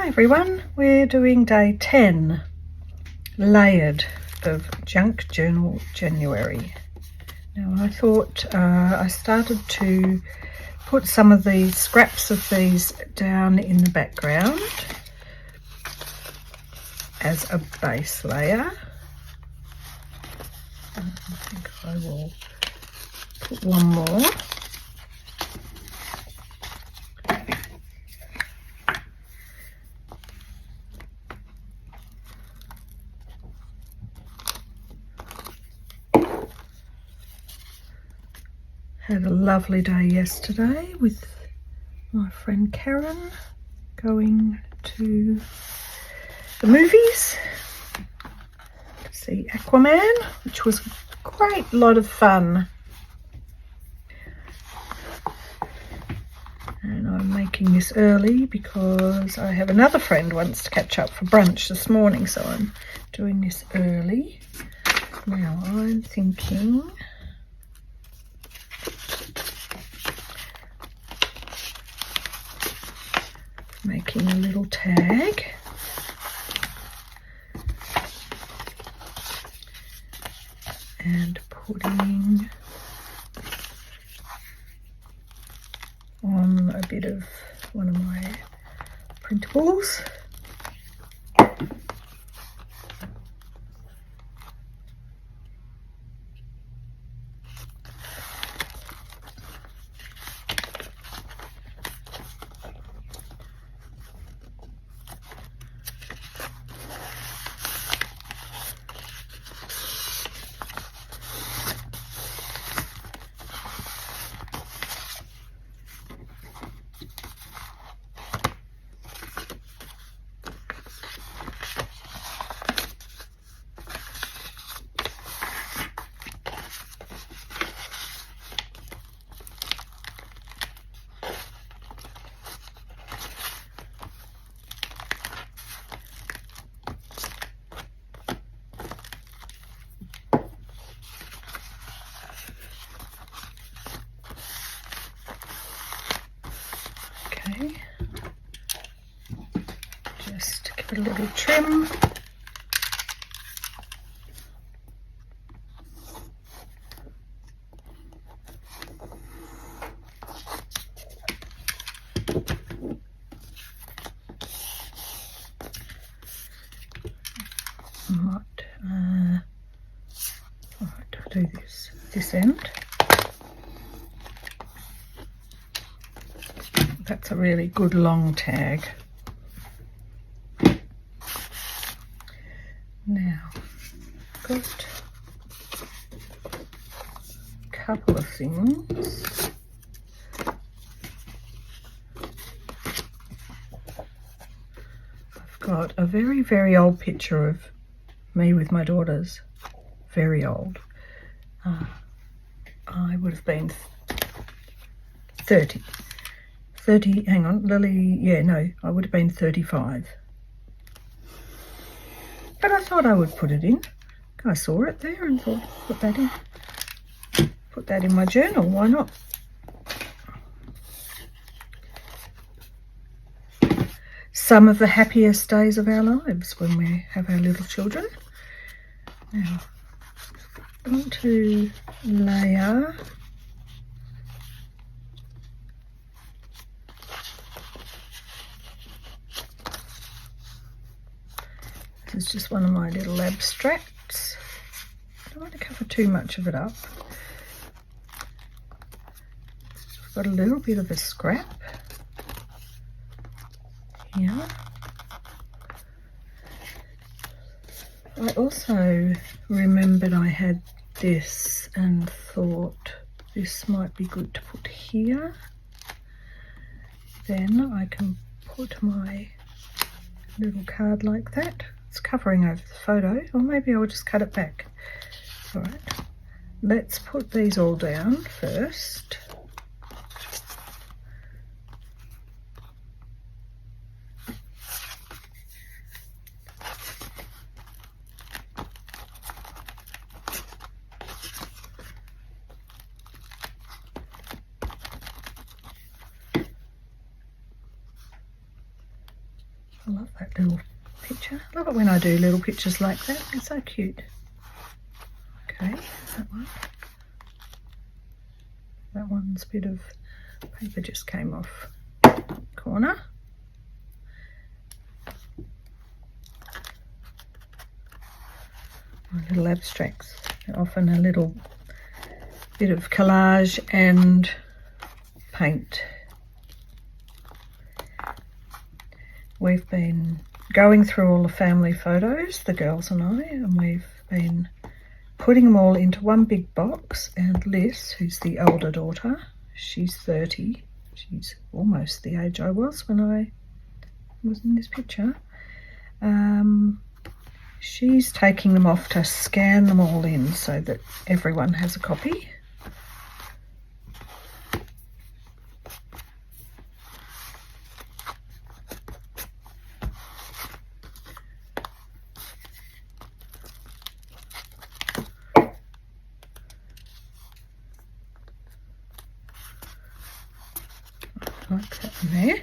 Hi everyone, we're doing day 10, layered, of Junk Journal January. Now I thought I started to put some of the scraps of these down in the background as a base layer. I think I will put one more. Had a lovely day yesterday with my friend Karen, going to the movies to see Aquaman, which was a great lot of fun. And I'm making this early because I have another friend wants to catch up for brunch this morning, so I'm doing this early. Now I'm thinking making a little tag and putting on a bit of one of my printables. Okay, just give it a little trim. I'll do this end. That's a really good long tag. Now, got a couple of things. I've got a very, very old picture of me with my daughters. Very old. I would have been 30, hang on, Lily, yeah, no, I would have been 35. But I thought I would put it in. I saw it there and thought, put that in my journal, why not? Some of the happiest days of our lives when we have our little children. Now, I want to layer this is just one of my little abstracts. I don't want to cover too much of it up. I've got a little bit of a scrap here. I also remembered I had this and thought this might be good to put here. Then I can put my little card like that. It's covering over the photo, or maybe I'll just cut it back. All right, let's put these all down first. I love that little picture. I love it when I do little pictures like that. It's so cute. Okay, that one. That one's bit of paper just came off corner. My little abstracts. They're often a little bit of collage and paint. We've been going through all the family photos, the girls and I, and we've been putting them all into one big box. And Liz, who's the older daughter, she's 30. She's almost the age I was when I was in this picture. She's taking them off to scan them all in so that everyone has a copy. Like that in there.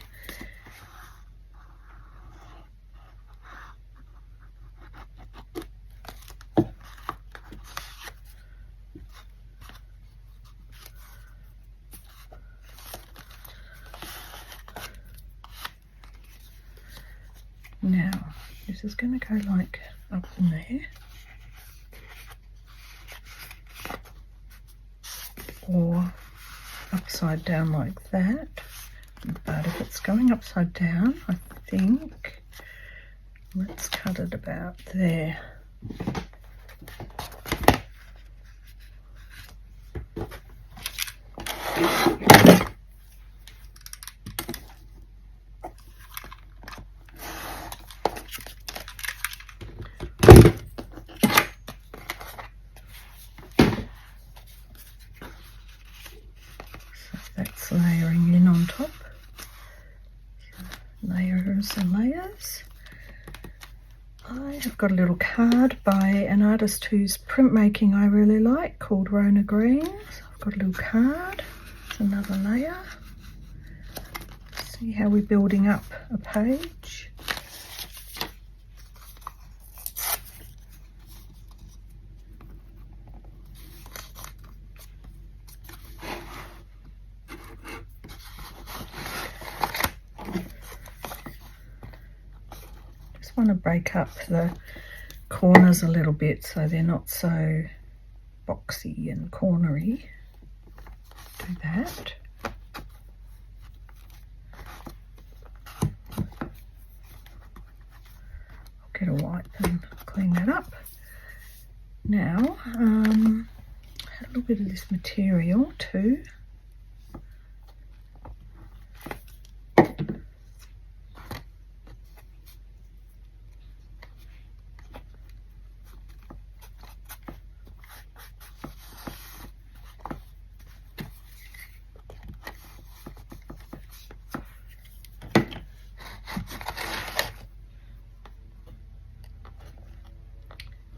Now, this is going to go like up in there, or upside down like that. But if it's going upside down, I think, let's cut it about there. That's layering in on top. Layers and layers. I have got a little card by an artist whose printmaking I really like, called Rona Green. So I've got a little card. It's another layer. See how we're building up a page. Want to break up the corners a little bit so they're not so boxy and cornery. Do that. I'll get a wipe and clean that up. Now, I had a little bit of this material too.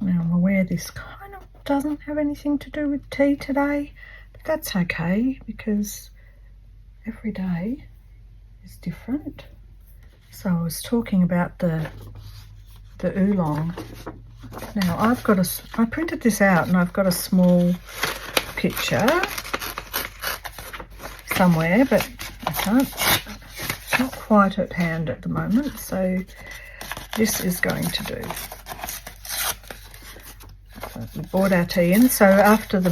Now I'm aware this kind of doesn't have anything to do with tea today, but that's okay because every day is different. So I was talking about the oolong. Now I printed this out and I've got a small picture somewhere, but I can't, it's not quite at hand at the moment, so this is going to do. We bought our tea in. So after the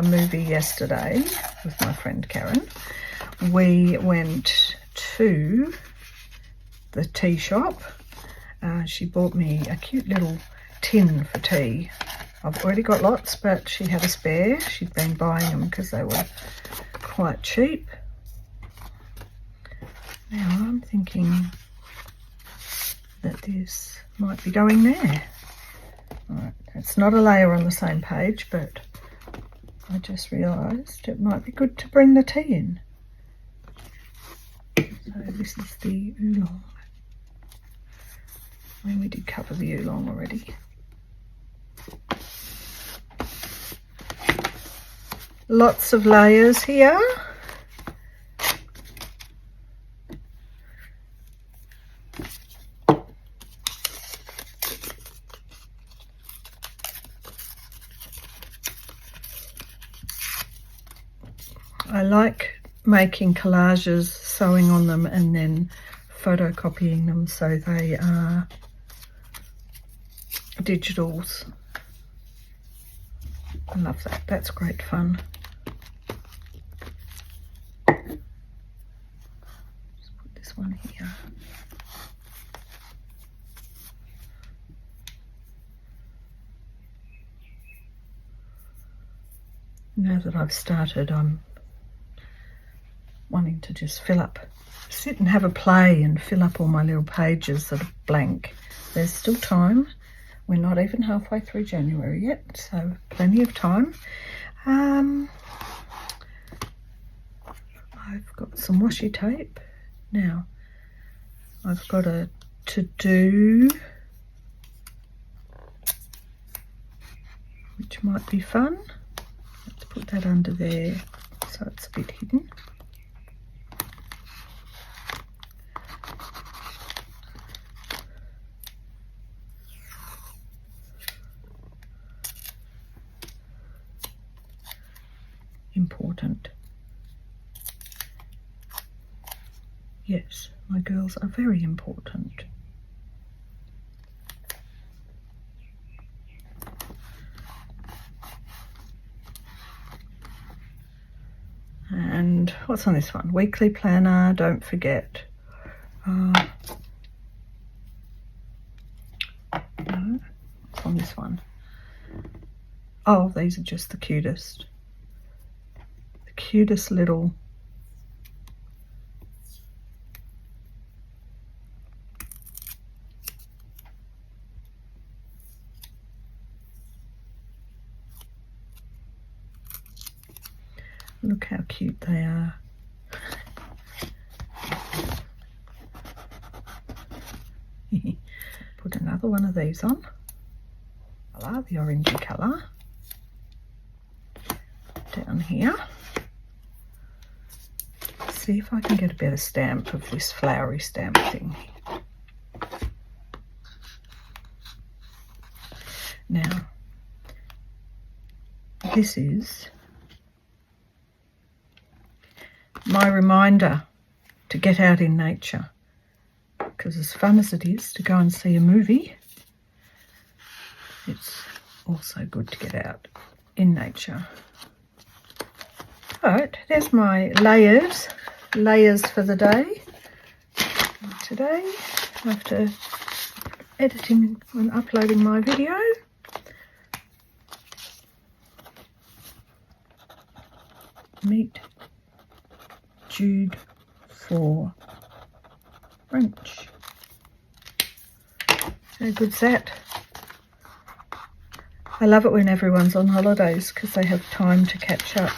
movie yesterday with my friend Karen, we went to the tea shop. She bought me a cute little tin for tea. I've already got lots, but she had a spare. She'd been buying them because they were quite cheap. Now I'm thinking that this might be going there. Right, it's not a layer on the same page, but I just realised it might be good to bring the tea in. So this is the oolong. I mean, we did cover the oolong already. Lots of layers here. like making collages, sewing on them and then photocopying them so they are digitals. I love that. That's great fun. Just put this one here. Now that I've started, I'm wanting to just sit and have a play and fill up all my little pages that are blank. There's still time. We're not even halfway through January yet, so plenty of time. I've got some washi tape. Now, I've got a to-do, which might be fun. Let's put that under there so it's a bit hidden. Important. Yes, my girls are very important. And what's on this one? Weekly planner, don't forget. No, what's on this one? Oh, these are just the cutest. Cutest little look how cute they are. Put another one of these on. I love the orangey colour. Down here. See if I can get a better stamp of this flowery stamp thing. Now, this is my reminder to get out in nature, because as fun as it is to go and see a movie, it's also good to get out in nature. Alright, there's my layers for the day. Today, after editing and uploading my video, meet Jude for brunch. How good's that? I love it when everyone's on holidays because they have time to catch up.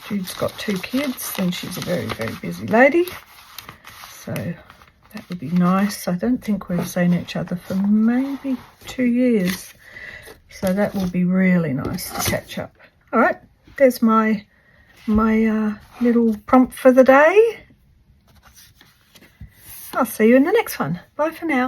Jude's got 2 kids and she's a very, very busy lady. So that would be nice. I don't think we've seen each other for maybe 2 years. So that will be really nice to catch up. All right, there's my little prompt for the day. I'll see you in the next one. Bye for now.